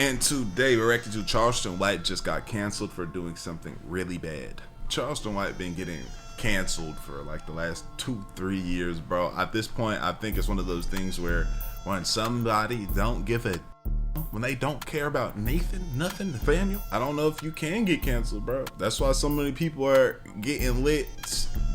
And today we're reacting to Charleston White just got canceled for doing something really bad. Charleston White been getting canceled for like the last 2-3 years, bro. At this point, I think it's one of those things where when somebody don't give a when they don't care about nothing, Nathaniel, I don't know if you can get canceled, bro. That's why so many people are getting lit.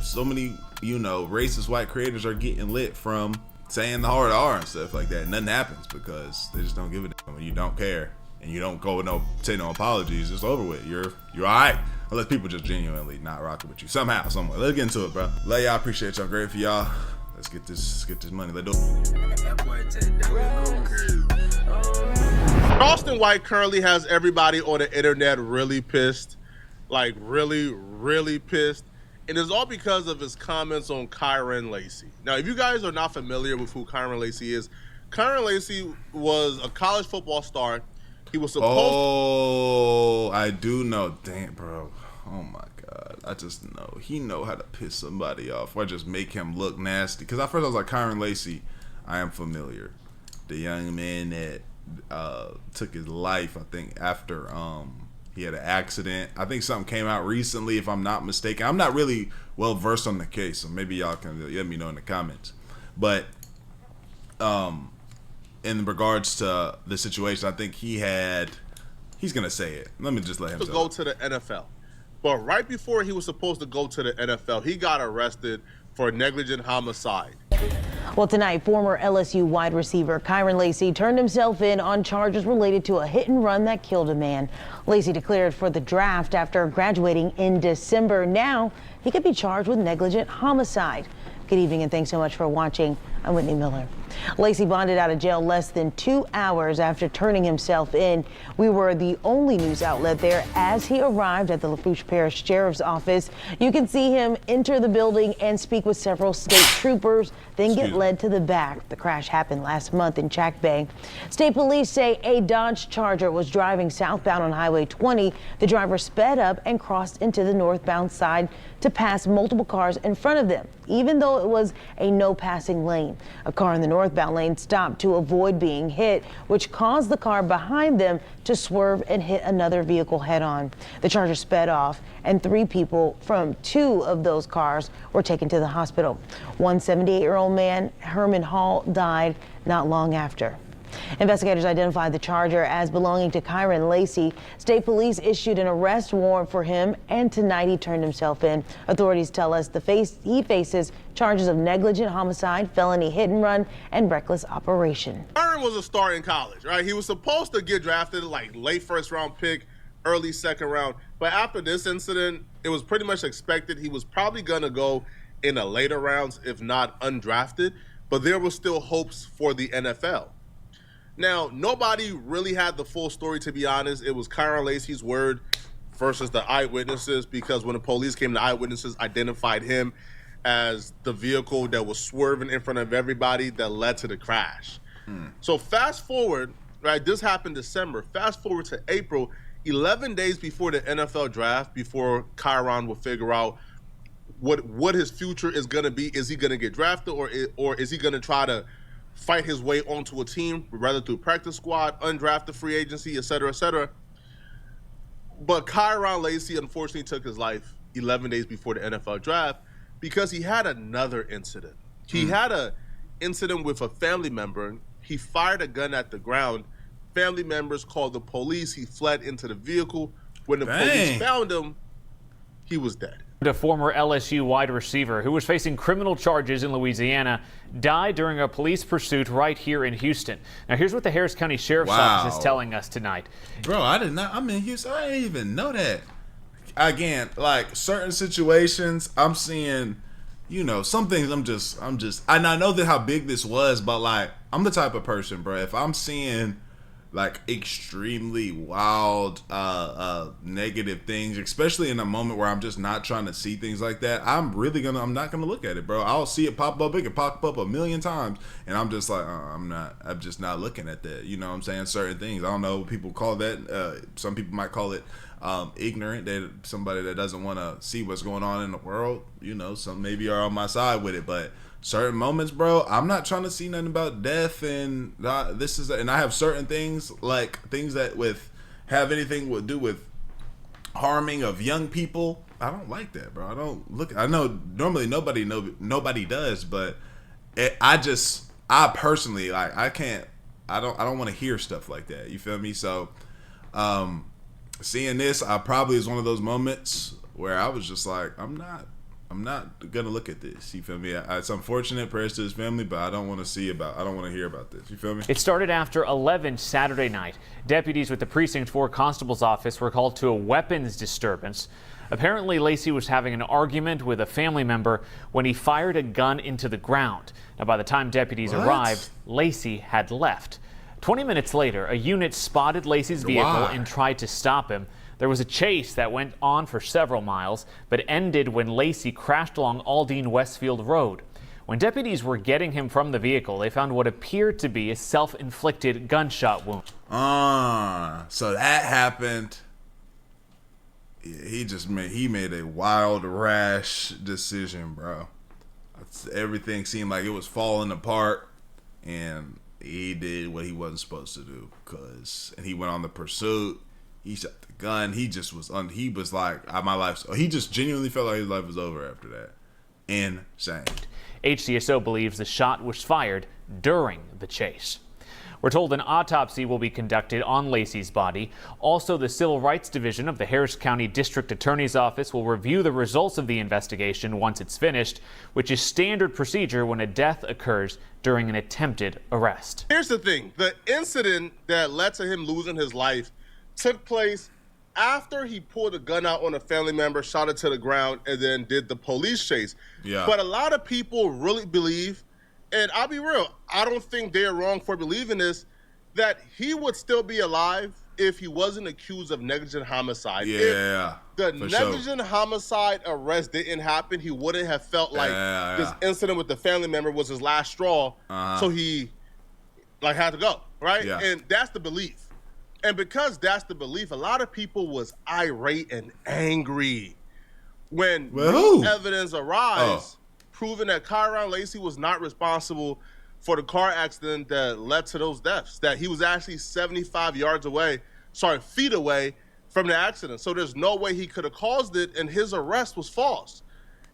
So many, racist white creators are getting lit from saying the hard R and stuff like that. Nothing happens because they just don't give a damn. When you don't care and you don't go say no apologies, it's over with. You're all right. Unless people just genuinely not rocking with you somehow, somewhere. Let's get into it, bro. Love y'all. Appreciate y'all. Great for y'all. Let's get this money. Let's do it. Charleston White currently has everybody on the internet really pissed, like really pissed. And it's all because of his comments on Kyron Lacy. Now, if you guys are not familiar with who Kyron Lacy is, Kyron Lacy was a college football star. He was supposed I do know. Damn, bro. Oh my God. I just know. He know how to piss somebody off or just make him look nasty. Because at first I was like, Kyron Lacy, I am familiar. The young man that took his life, I think, after he had an accident. I think something came out recently, if I'm not mistaken. I'm not really well versed on the case, so maybe y'all can let me know in the comments. But in regards to the situation, I think he's gonna say it. Let me just let him go to the NFL. But right before he was supposed to go to the NFL, he got arrested for negligent homicide. Well, tonight, former LSU wide receiver Kyron Lacy turned himself in on charges related to a hit and run that killed a man. Lacy declared for the draft after graduating in December. Now he could be charged with negligent homicide. Good evening and thanks so much for watching. I'm Whitney Miller. Lacy bonded out of jail less than 2 hours after turning himself in. We were the only news outlet there as he arrived at the Lafourche Parish Sheriff's Office. You can see him enter the building and speak with several state troopers, then get led to the back. The crash happened last month in Jack Bay. State police say a Dodge Charger was driving southbound on Highway 20. The driver sped up and crossed into the northbound side to pass multiple cars in front of them, even though it was a no passing lane. A car in the northbound lane stopped to avoid being hit, which caused the car behind them to swerve and hit another vehicle head on. The Charger sped off and 3 people from 2 of those cars were taken to the hospital. One 78-year-old man, Herman Hall, died not long after. Investigators identified the Charger as belonging to Kyron Lacy. State police issued an arrest warrant for him, and tonight he turned himself in. Authorities tell us he faces charges of negligent homicide, felony hit and run, and reckless operation. Kyron was a star in college, right? He was supposed to get drafted like late first round pick, early second round. But after this incident, it was pretty much expected he was probably going to go in the later rounds, if not undrafted. But there were still hopes for the NFL. Now, nobody really had the full story, to be honest. It was Kyron Lacy's word versus the eyewitnesses, because when the police came, the eyewitnesses identified him as the vehicle that was swerving in front of everybody that led to the crash. So fast forward, right, this happened December. Fast forward to April, 11 days before the NFL draft, before Kyron will figure out what his future is going to be. Is he going to get drafted, or is he going to try to fight his way onto a team, rather through practice squad, undrafted free agency, etc., etc. But Kyron Lacy unfortunately took his life 11 days before the NFL draft because he had another incident. He had an incident with a family member. He fired a gun at the ground. Family members called the police. He fled into the vehicle. When the police found him, he was dead. A former LSU wide receiver who was facing criminal charges in Louisiana died during a police pursuit right here in Houston. Now, here's what the Harris County Sheriff's Office is telling us tonight. Bro, I did not. I'm in Houston. I didn't even know that. Again, like certain situations, I'm seeing, some things and I know that how big this was, but like, I'm the type of person, bro, if I'm seeing like extremely wild negative things, especially in a moment where I'm just not trying to see things like that, I'm not gonna look at it, bro. I'll see it pop up. It can pop up a million times and I'm just like, I'm just not looking at that. You know what I'm saying? Certain things, I don't know what people call that. Some people might call it ignorant, that somebody that doesn't want to see what's going on in the world. Some maybe are on my side with it, but certain moments, bro, I'm not trying to see nothing about death and and I have certain things, like things that have anything to do with harming of young people. I don't like that, bro. I know normally nobody does, but I personally, like, I don't want to hear stuff like that. You feel me? So, seeing this, I probably is one of those moments where I was just like, I'm not gonna look at this. You feel me? It's unfortunate, prayers to his family, but I don't want to hear about this. You feel me? It started after 11 Saturday night. Deputies with the Precinct 4 Constable's office were called to a weapons disturbance. Apparently, Lacy was having an argument with a family member when he fired a gun into the ground. Now, by the time deputies arrived, Lacy had left. 20 minutes later, a unit spotted Lacy's vehicle and tried to stop him. There was a chase that went on for several miles, but ended when Lacy crashed along Aldine Westfield Road. When deputies were getting him from the vehicle, they found what appeared to be a self-inflicted gunshot wound. So that happened. He made a wild, rash decision, bro. Everything seemed like it was falling apart, and he did what he wasn't supposed to do. And he went on the pursuit. He shot the gun. He just was he was like, my life's. He just genuinely felt like his life was over after that. Insane. HCSO believes the shot was fired during the chase. We're told an autopsy will be conducted on Lacy's body. Also, the Civil Rights Division of the Harris County District Attorney's Office will review the results of the investigation once it's finished, which is standard procedure when a death occurs during an attempted arrest. Here's the thing. The incident that led to him losing his life took place after he pulled a gun out on a family member, shot it to the ground, and then did the police chase. Yeah. But a lot of people really believe, and I'll be real, I don't think they're wrong for believing this, that he would still be alive if he wasn't accused of negligent homicide. Yeah. If the negligent homicide arrest didn't happen, he wouldn't have felt like this incident with the family member was his last straw. So he had to go, right? Yeah. And that's the belief. And because that's the belief, a lot of people was irate and angry when new evidence arrives proving that Kyron Lacy was not responsible for the car accident that led to those deaths, that he was actually 75 feet away from the accident. So there's no way he could have caused it, and his arrest was false.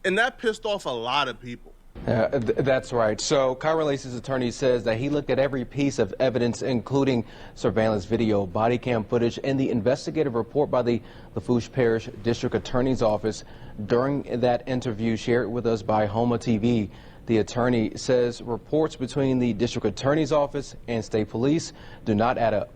And that pissed off a lot of people. That's right. So Kyron Lacy's attorney says that he looked at every piece of evidence, including surveillance video, body cam footage, and the investigative report by the Lafourche Parish District Attorney's Office. During that interview shared with us by Homa TV, the attorney says reports between the District Attorney's Office and state police do not add up.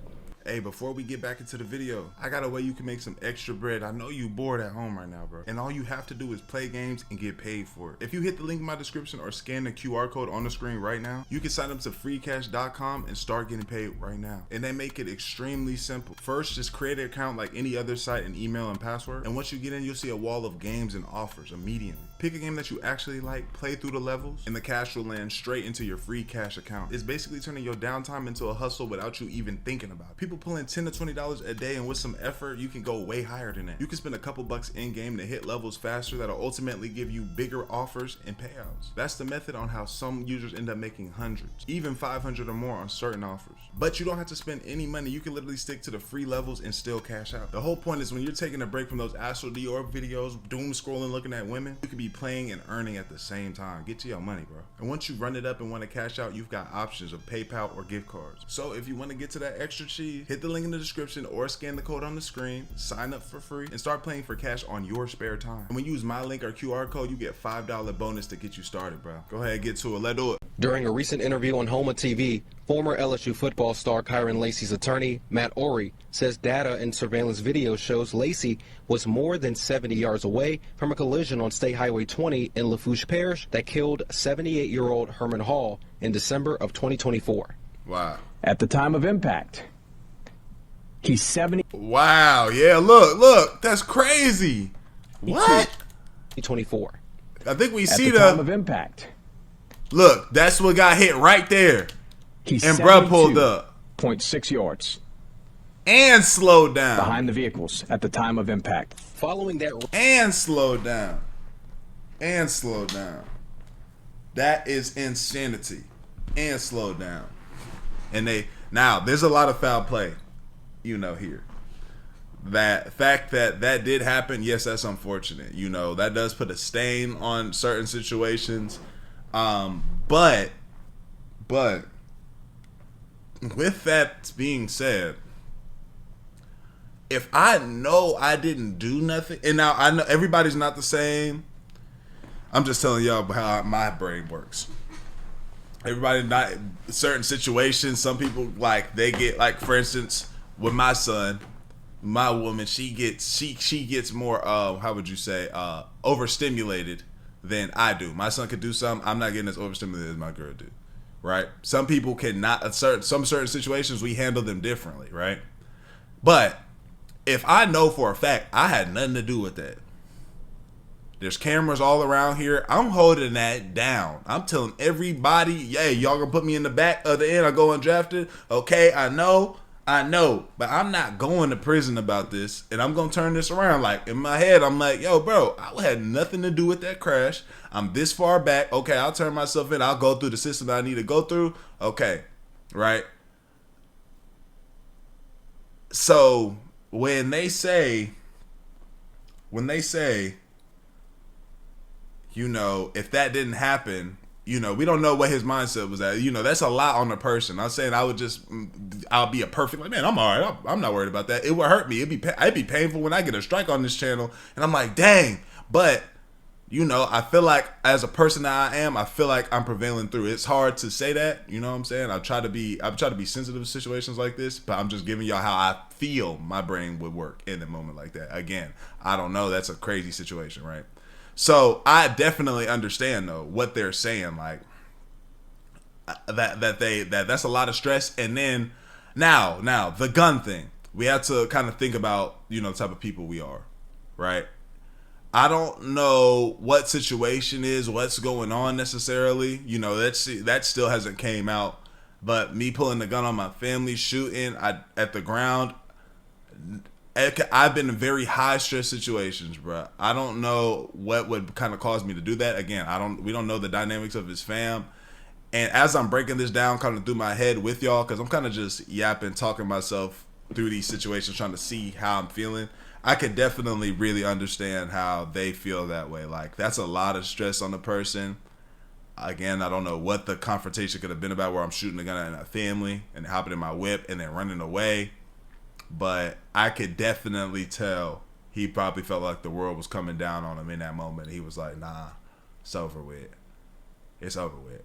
Hey, before we get back into the video, I got a way you can make some extra bread. I know you bored at home right now, bro. And all you have to do is play games and get paid for it. If you hit the link in my description or scan the QR code on the screen right now, you can sign up to freecash.com and start getting paid right now. And they make it extremely simple. First, just create an account like any other site and email and password. And once you get in, you'll see a wall of games and offers immediately. Pick a game that you actually like, play through the levels, and the cash will land straight into your free cash account. It's basically turning your downtime into a hustle without you even thinking about it. People pulling $10 to $20 a day, and with some effort, you can go way higher than that. You can spend a couple bucks in game to hit levels faster that'll ultimately give you bigger offers and payouts. That's the method on how some users end up making hundreds, even 500 or more on certain offers. But you don't have to spend any money. You can literally stick to the free levels and still cash out. The whole point is when you're taking a break from those Astral Dior videos, doom scrolling, looking at women, you could be playing and earning at the same time. Get to your money, bro. And once you run it up and want to cash out, you've got options of PayPal or gift cards. So if you want to get to that extra cheese, hit the link in the description or scan the code on the screen, sign up for free, and start playing for cash on your spare time. And when you use my link or QR code, you get $5 bonus to get you started, bro. Go ahead, get to it. Let's do it. During a recent interview on Homa TV, former LSU football star Kyron Lacy's attorney, Matt Ory, says data and surveillance video shows Lacy was more than 70 yards away from a collision on State Highway 20 in Lafourche Parish that killed 78-year-old Herman Hall in December of 2024. Wow. At the time of impact, he's 70. Wow. Yeah, look. That's crazy. What? 2024. I think we see At the time of impact. Look, that's what got hit right there. He's and bruh pulled up 0.6 yards and slowed down behind the vehicles at the time of impact. Following that, and slowed down. That is insanity. And slow down. And now there's a lot of foul play, here. That fact that did happen, yes, that's unfortunate. That does put a stain on certain situations. But with that being said, if I know I didn't do nothing, and now I know everybody's not the same, I'm just telling y'all how my brain works. Everybody not certain situations. Some people they get for instance, with my son, my woman, she gets more how would you say overstimulated than I do. My son could do something, I'm not getting as overstimulated as my girl do. Right? Some people cannot some certain situations we handle them differently, right? But if I know for a fact I had nothing to do with that, there's cameras all around here, I'm holding that down. I'm telling everybody, yeah, y'all gonna put me in the back of the end, I go undrafted. Okay, I know, but I'm not going to prison about this, and I'm gonna turn this around. In my head, I'm like, yo, bro, I had nothing to do with that crash. I'm this far back. Okay, I'll turn myself in. I'll go through the system that I need to go through. Okay, right? So when they say, if that didn't happen, we don't know what his mindset was at. That's a lot on the person. I'm saying I'll be a perfect, man, I'm all right. I'm not worried about that. It would hurt me. It'd be painful when I get a strike on this channel. And I'm like, dang. But, I feel like as a person that I am, I feel like I'm prevailing through. It's hard to say that. You know what I'm saying? I try to be sensitive to situations like this, but I'm just giving y'all how I feel my brain would work in a moment like that. Again, I don't know. That's a crazy situation, right? So I definitely understand though what they're saying, that's a lot of stress. And then now the gun thing, we have to kind of think about the type of people we are, right? I don't know what situation is, what's going on necessarily. That still hasn't came out. But me pulling the gun on my family, shooting at the ground. I've been in very high stress situations, bro. I don't know what would kind of cause me to do that. Again, we don't know the dynamics of his fam. And as I'm breaking this down kind of through my head with y'all, because I'm kind of just yapping, talking myself through these situations, trying to see how I'm feeling, I could definitely really understand how they feel that way. That's a lot of stress on the person. Again, I don't know what the confrontation could have been about, where I'm shooting a gun at a family and hopping in my whip and then running away. But I could definitely tell he probably felt like the world was coming down on him in that moment. He was like, nah, it's over with. It's over with.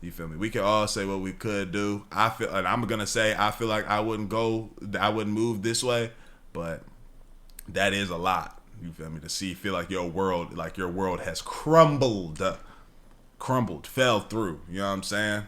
You feel me? We can all say what we could do. I feel like I wouldn't move this way, but that is a lot. You feel me? To feel like your world has crumbled, fell through. You know what I'm saying?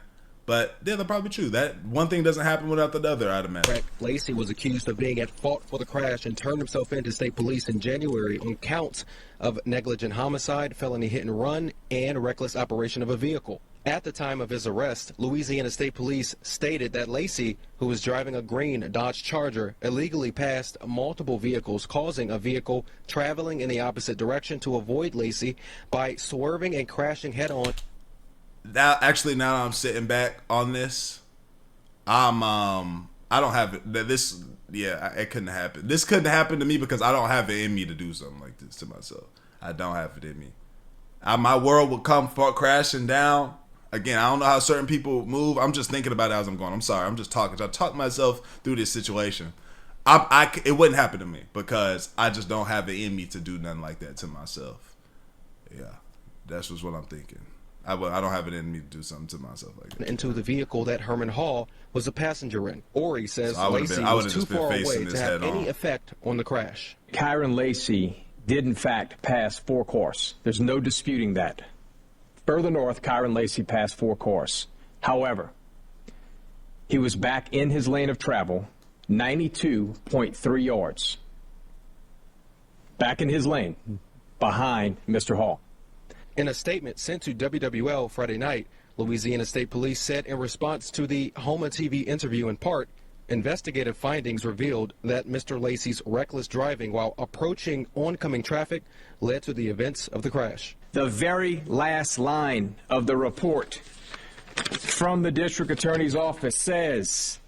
But yeah, they're probably true. That one thing doesn't happen without the other, I'd imagine. Lacy was accused of being at fault for the crash and turned himself in to state police in January on counts of negligent homicide, felony hit and run, and reckless operation of a vehicle. At the time of his arrest, Louisiana State Police stated that Lacy, who was driving a green Dodge Charger, illegally passed multiple vehicles, causing a vehicle traveling in the opposite direction to avoid Lacy by swerving and crashing head-on. Now I'm sitting back on this, I don't have it. It couldn't happen. This couldn't happen to me because I don't have it in me to do something like this to myself. I don't have it in me. My world would come crashing down. Again, I don't know how certain people move. I'm just thinking about it as I'm going. I'm sorry. I'm just talking. I talk myself through this situation. It wouldn't happen to me because I just don't have it in me to do nothing like that to myself. Yeah, that's just what I'm thinking. I don't have it in me to do something to myself like that. Into the vehicle that Herman Hall was a passenger in. Ori says Lacy was too far away to have any effect on the crash. Kyron Lacy did in fact pass 4 course. There's no disputing that. Further north, Kyron Lacy passed 4 course. However, he was back in his lane of travel, 92.3 yards. Back in his lane, behind Mr. Hall. In a statement sent to WWL Friday night, Louisiana State Police said in response to the Homa TV interview in part, Investigative findings revealed that Mr. Lacy's reckless driving while approaching oncoming traffic led to the events of the crash. The very last line of the report from the district attorney's office says,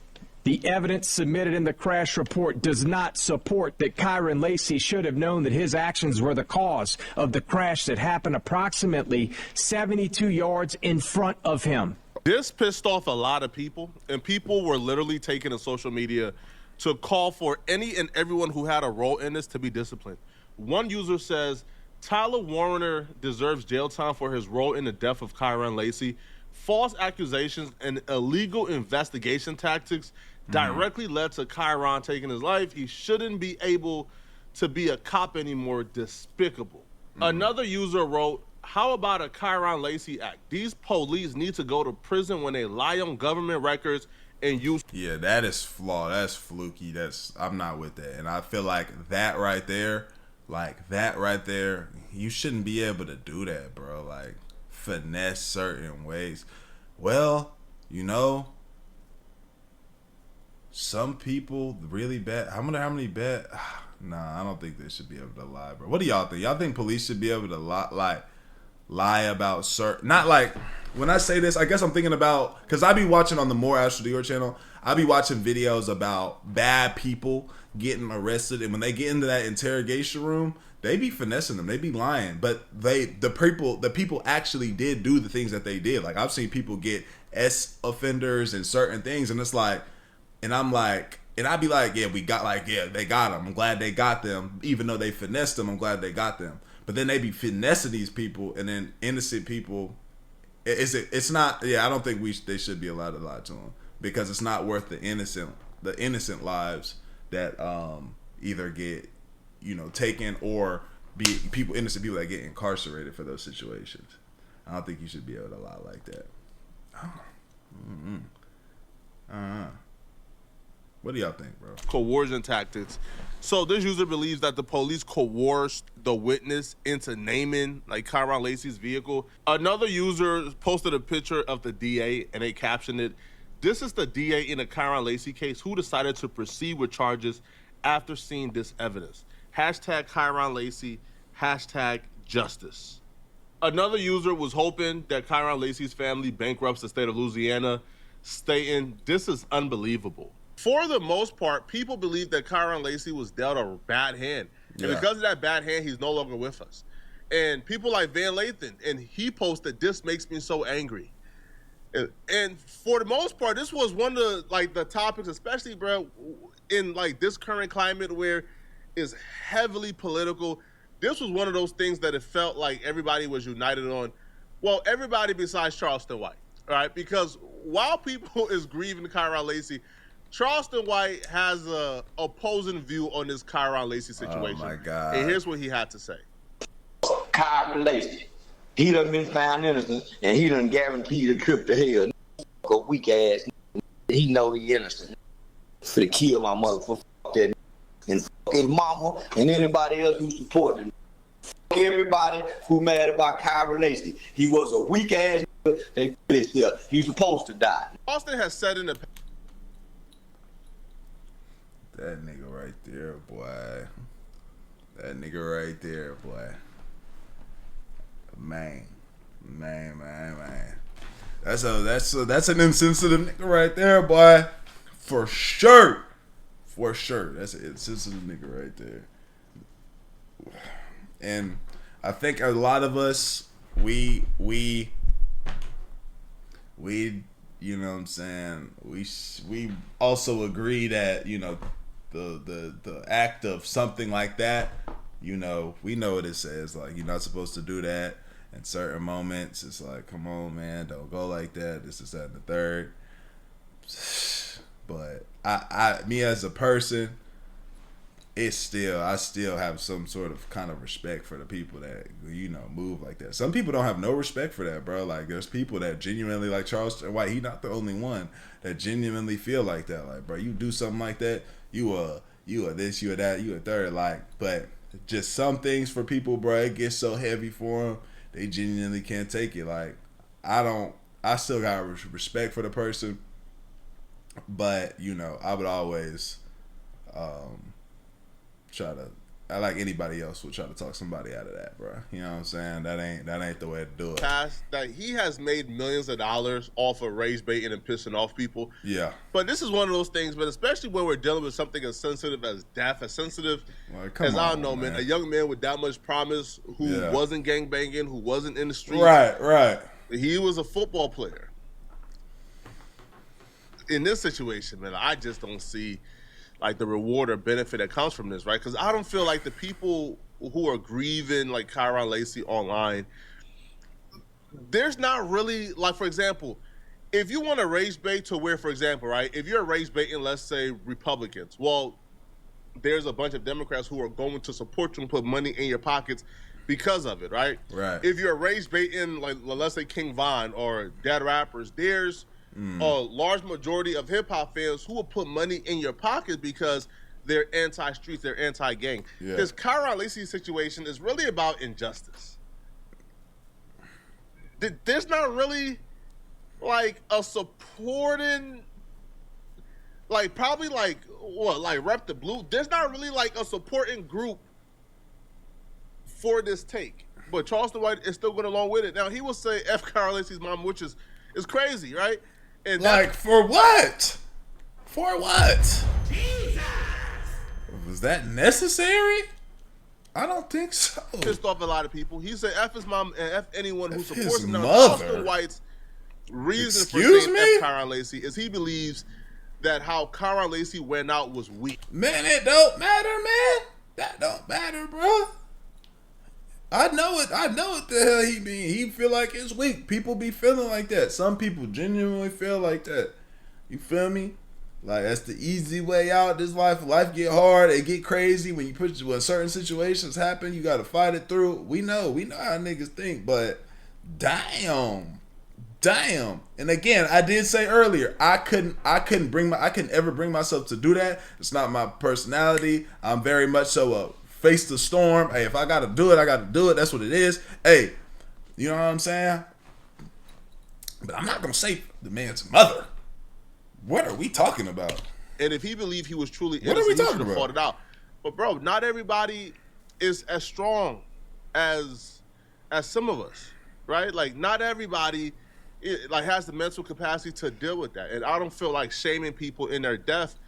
the evidence submitted in the crash report does not support that Kyron Lacy should have known that his actions were the cause of the crash that happened approximately 72 yards in front of him. This pissed off a lot of people, and people were literally taking to social media to call for any and everyone who had a role in this to be disciplined. One user says, Tyler Warner deserves jail time for his role in the death of Kyron Lacy. False accusations and illegal investigation tactics directly led to Kyron taking his life. He shouldn't be able to be a cop anymore. Despicable. Another user wrote, how about a Kyron Lacy act? These police need to go to prison when they lie on government records and use. Yeah, that is flawed. That's fluky. I'm not with that. And I feel like that right there, you shouldn't be able to do that, bro. Like, finesse certain ways. Well, you know, some people really bad. How many bad? Nah, I don't think they should be able to lie, bro. What do y'all think? Y'all think police should be able to lie about certain, not like, when I say this, I guess I'm thinking about, because I be watching on the More Astral Dior channel, I be watching videos about bad people getting arrested, and when they get into that interrogation room, they be finessing them, they be lying, but the people actually did do the things that they did. Like, I've seen people get S offenders and certain things, and it's like, and I'm like, and I'd be like, yeah, they got them. I'm glad they got them, even though they finessed them. I'm glad they got them. But then they be finessing these people, and then innocent people. It's not. Yeah, I don't think they should be allowed to lie to them, because it's not worth the innocent lives that either get, you know, taken, or be innocent people that get incarcerated for those situations. I don't think you should be able to lie like that. What do y'all think, bro? Coercion tactics. So this user believes that the police coerced the witness into naming like Kyron Lacy's vehicle. Another user posted a picture of the DA, and they captioned it, "This is the DA in the Kyron Lacy case who decided to proceed with charges after seeing this evidence. Hashtag Kyron Lacy, hashtag justice." Another user was hoping that Kyron Lacy's family bankrupts the state of Louisiana, stating, "This is unbelievable." For the most part, people believe that Kyron Lacy was dealt a bad hand. And because of that bad hand, he's no longer with us. And people like Van Lathan, and he posted, "This makes me so angry." And for the most part, this was one of the topics, especially, bro, in like this current climate where it's heavily political. This was one of those things that it felt like everybody was united on. Well, everybody besides Charleston White, all right? Because while people is grieving Kyron Lacy, Charleston White has a opposing view on this Kyron Lacy situation. Oh my God. And here's what he had to say. Kyron Lacy, he done been found innocent, and he done guaranteed a trip to hell. A weak ass, he know he innocent. For to kill my motherfucker, that, and fuck his mama and anybody else who supported him. Fuck everybody who mad about Kyron Lacy. He was a weak ass. They pissed him. He's supposed to die. Austin has said in the That nigga right there, boy. That nigga right there, boy. Man. That's an insensitive nigga right there, boy. For sure. That's an insensitive nigga right there. And I think a lot of us, we you know what I'm saying, we also agree that, you know, the act of something like that, you know, we know what it says. Like, you're not supposed to do that in certain moments. It's like, come on, man, don't go like that. This is that and the third. But me as a person, I still have some sort of kind of respect for the people that, you know, move like that. Some people don't have no respect for that, bro. Like, there's people that genuinely, like Charleston White, he not the only one that genuinely feel like that. Like, bro, you do something like that, you are this, you are that, you a third. Like, but just some things for people, bro, it gets so heavy for them, they genuinely can't take it. Like, I still got respect for the person. But I would always try to. I like anybody else would try to talk somebody out of that, bro. You know what I'm saying? That ain't the way to do it. That he has made millions of dollars off of rage baiting and pissing off people. Yeah. But this is one of those things, but especially when we're dealing with something as sensitive as death, as sensitive as I don't know, man. A young man with that much promise who wasn't gangbanging, who wasn't in the streets. Right. He was a football player. In this situation, man, I just don't see like the reward or benefit that comes from this, right? Because I don't feel like the people who are grieving like Kyron Lacy online, there's not really, like, for example, if you want to rage bait to where, for example, right, if you're rage baiting, let's say, Republicans, well, there's a bunch of Democrats who are going to support you and put money in your pockets because of it, right? Right. If you're rage baiting, like, let's say King Von or dead rappers, there's a large majority of hip-hop fans who will put money in your pocket because they're anti-streets, they're anti-gang. Yeah. This Kyron Lacy situation is really about injustice. There's not really, like, a supporting, like, probably, like, what, like, Rep the Blue? There's not really, like, a supporting group for this take. But Charleston White is still going along with it. Now, he will say F. Kyron Lacy's mom, which is crazy, right? And like, for what? For what? Jesus. Was that necessary? I don't think so. Pissed off a lot of people. He said F his mom and F anyone who supports him. Now, mother. Charleston White's reason Excuse for me? saying F. Kyron Lacy is he believes that how Kyron Lacy went out was weak. Man, it don't matter, man. That don't matter, bro. I know it. I know what the hell he mean. He feel like it's weak. People be feeling like that. Some people genuinely feel like that. You feel me? Like, that's the easy way out. This life get hard. It get crazy when when certain situations happen. You gotta fight it through. We know how niggas think. But damn. And again, I did say earlier, I couldn't ever bring myself to do that. It's not my personality. I'm very much so a face the storm. Hey, if I gotta do it, I gotta do it. That's what it is. Hey, you know what I'm saying? But I'm not gonna say the man's mother. What are we talking about? And if he believed he was truly innocent, he should have fought it out. But bro, not everybody is as strong as some of us, right? Like, not everybody has the mental capacity to deal with that. And I don't feel like shaming people in their death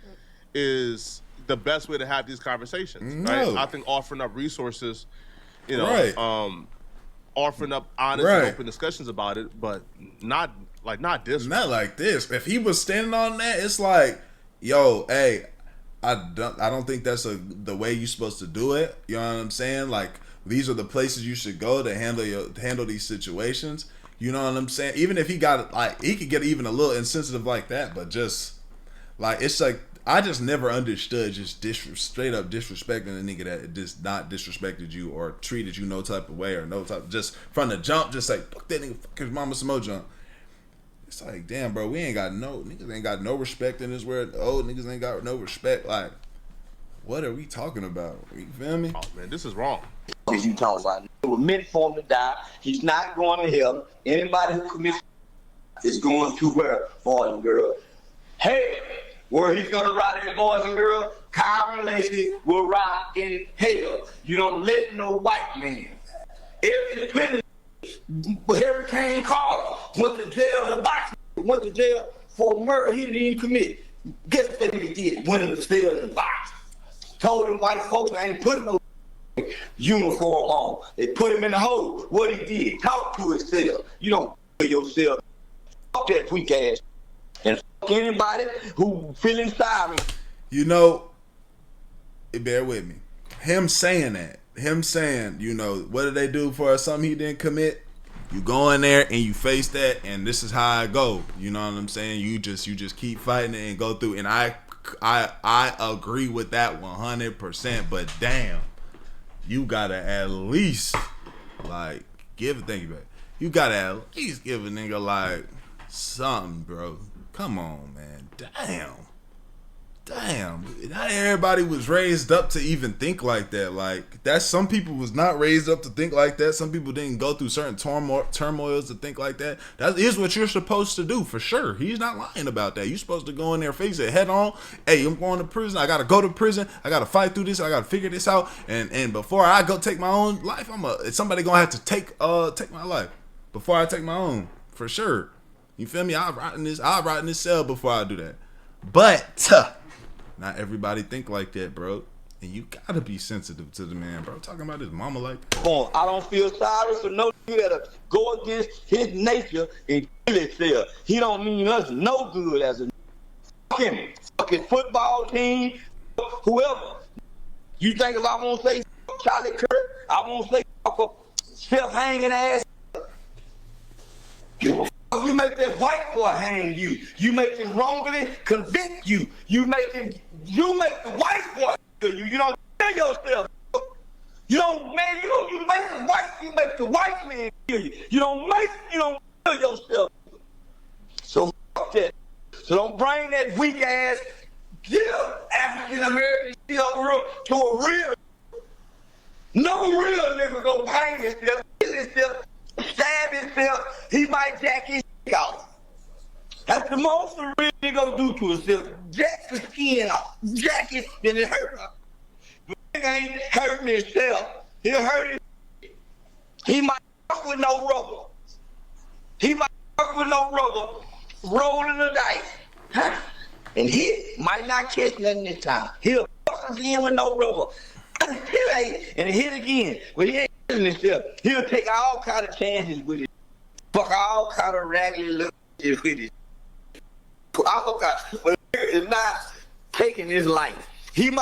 is the best way to have these conversations. No. Right? I think offering up resources, Right. offering up honest and open discussions about it, but not this. Not like this. If he was standing on that, it's like, yo, hey, I don't think that's the way you're supposed to do it. You know what I'm saying? Like, these are the places you should go to handle these situations. You know what I'm saying? Even if he got, like, he could get even a little insensitive like that, but just, like, it's like, I just never understood just straight up disrespecting a nigga that just not disrespected you or treated you no type of way or no type, just from the jump, just like, fuck that nigga, fuck his mama some more jump. It's like, damn, bro, niggas ain't got no respect in this world. Old niggas ain't got no respect. Like, what are we talking about? You feel me? Oh man, this is wrong. What you talking about? It was meant for him to die. He's not going to hell. Anybody who commits is going to where, boys and girls. Hey, where he's gonna ride in, boys and girls, Kyron Lacy will ride in hell. You don't let no white man. Hurricane Carter went to jail. The box went to jail for murder he didn't even commit. Guess what he did? Went in the cell in the box. Told them white folks I ain't putting no uniform on. They put him in the hole. What he did? Talk to himself. You don't put yourself. Fuck that weak ass. And fuck anybody who feeling sorry. You know, bear with me. Him saying that. Him saying, you know, what did they do for something he didn't commit? You go in there and you face that, and this is how I go. You know what I'm saying? You just keep fighting it and go through. And I agree with that 100%. But damn, you gotta at least like thank you, babe. You gotta at least give a nigga like something, bro. Come on, man. damn, not everybody was raised up to even think like that. Like, that's, some people was not raised up to think like that. Some people didn't go through certain turmoils to think like that. That is what you're supposed to do, for sure. He's not lying about that. You're supposed to go in there, face it head on. Hey, I'm going to prison. I gotta go to prison. I gotta fight through this. I gotta figure this out. And before I go take my own life, somebody gonna have to take my life before I take my own, for sure. You feel me? I'll rot in this cell before I do that. But not everybody think like that, bro. And you gotta be sensitive to the man, bro. Talking about his mama like that. I don't feel sorry for no nigga that'll go against his nature and kill himself. He don't mean us no good as a fucking football team, whoever. You think if I won't say Charlie Kirk, I won't say self-hanging ass. You make that white boy hang you. You make him wrongly convict you. You make the white boy kill you. You don't kill yourself. You make the white man kill you. You don't kill yourself. So fuck that. So don't bring that weak ass African American shit to a real. No real nigga gonna hang himself, kill himself, stab himself. He might jack his shit off. That's the most a real nigga gonna do to himself. Jack the skin off. Jack it, then it hurt him. But nigga ain't hurting himself. He'll hurt his shit. He might fuck with no rubber. Rolling the dice. And he might not catch nothing this time. He'll fuck again with no rubber. And hit again. But he ain't killing himself. He'll take all kind of chances with it. Fuck all kind of raggedy little shit with it. But is not taking his life. He be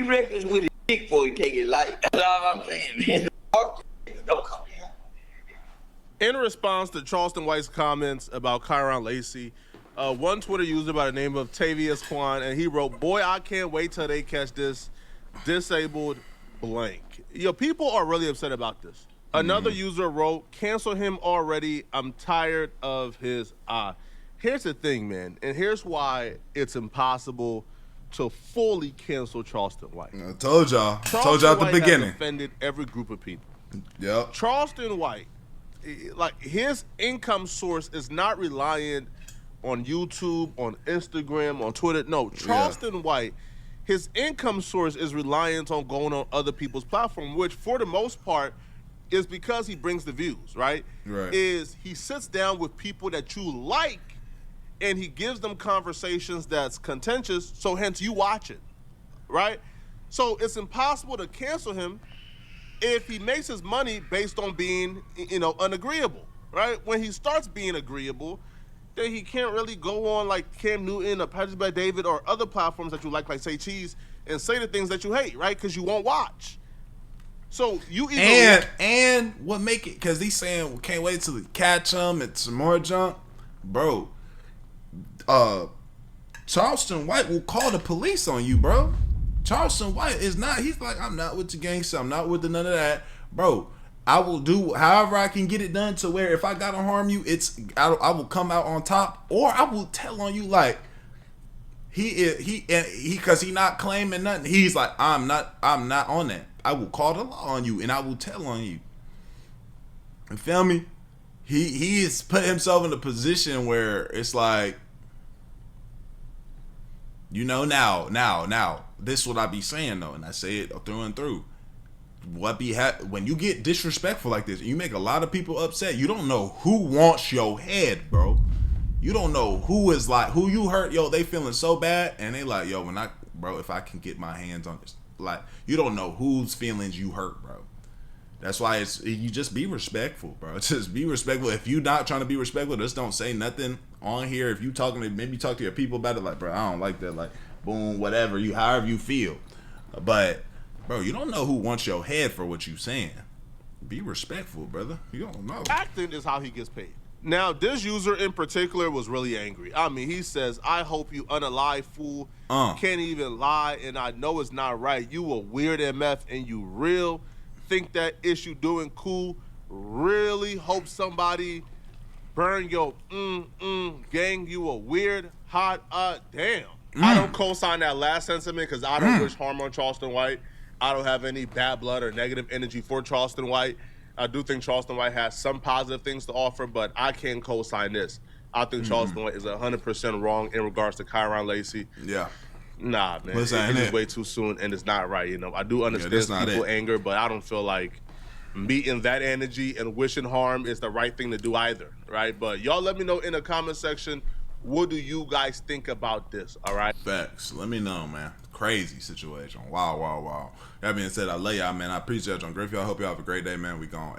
reckless with his dick before he take his life. That's all I'm saying, man. Don't come here. In response to Charleston White's comments about Kyron Lacy, one Twitter user by the name of Tavius Kwan, and he wrote, "Boy, I can't wait till they catch this disabled blank." People are really upset about this. Another user wrote, "Cancel him already. I'm tired of his eye." Here's the thing, man, and here's why it's impossible to fully cancel Charleston White. I told y'all. Told y'all at the beginning. Has offended every group of people. Yep. Charleston White, like, his income source is not reliant on YouTube, on Instagram, on Twitter. No, Charleston White, his income source is reliant on going on other people's platform, which for the most part is because he brings the views, right? Right. Is he sits down with people that you like and he gives them conversations that's contentious, so hence you watch it, right? So it's impossible to cancel him if he makes his money based on being, unagreeable, right? When he starts being agreeable, then he can't really go on like Cam Newton or Patrick Bet David or other platforms that you like Say Cheese, and say the things that you hate, right? Because you won't watch. So you either and what make it, because he's saying we can't wait till we catch him and some more junk, bro. Charleston White will call the police on you, bro. Charleston White is not. He's like, I'm not with the gangster. I'm not with none of that, bro. I will do however I can get it done to where if I gotta harm you, I will come out on top, or I will tell on you like he because he not claiming nothing. He's like, I'm not on that. I will call the law on you and I will tell on you. You feel me? He has put himself in a position where it's like, now this is what I be saying though, and I say it through and through. When you get disrespectful like this, you make a lot of people upset. You don't know who wants your head, bro. You don't know who is like, who you hurt. They feeling so bad, and they like, if I can get my hands on this, like, you don't know whose feelings you hurt, bro. That's why you just be respectful, bro. Just be respectful. If you not trying to be respectful, just don't say nothing on here. If you maybe talk to your people about it, like, bro, I don't like that, like, boom, whatever, however you feel. But, bro, you don't know who wants your head for what you saying. Be respectful, brother. You don't know. Acting is how he gets paid. Now, this user in particular was really angry. I mean, he says, "I hope you unalive, fool. Can't even lie, and I know it's not right. You a weird MF, and you think that issue doing cool. Really hope somebody burn your gang, you a weird, hot, damn. I don't co-sign that last sentiment because I don't wish harm on Charleston White. I don't have any bad blood or negative energy for Charleston White. I do think Charleston White has some positive things to offer, but I can't co-sign this. I think Charleston White is 100% wrong in regards to Kyron Lacy. Yeah. Nah, man. It is way too soon, and it's not right. You know, I do understand people anger, but I don't feel like meeting that energy and wishing harm is the right thing to do either, right? But y'all let me know in the comment section, what do you guys think about this, all right? Facts. Let me know, man. Crazy situation. Wow, wow, wow. That being said, I love y'all, man. I appreciate y'all. I'm grateful. I hope y'all have a great day, man. We gone.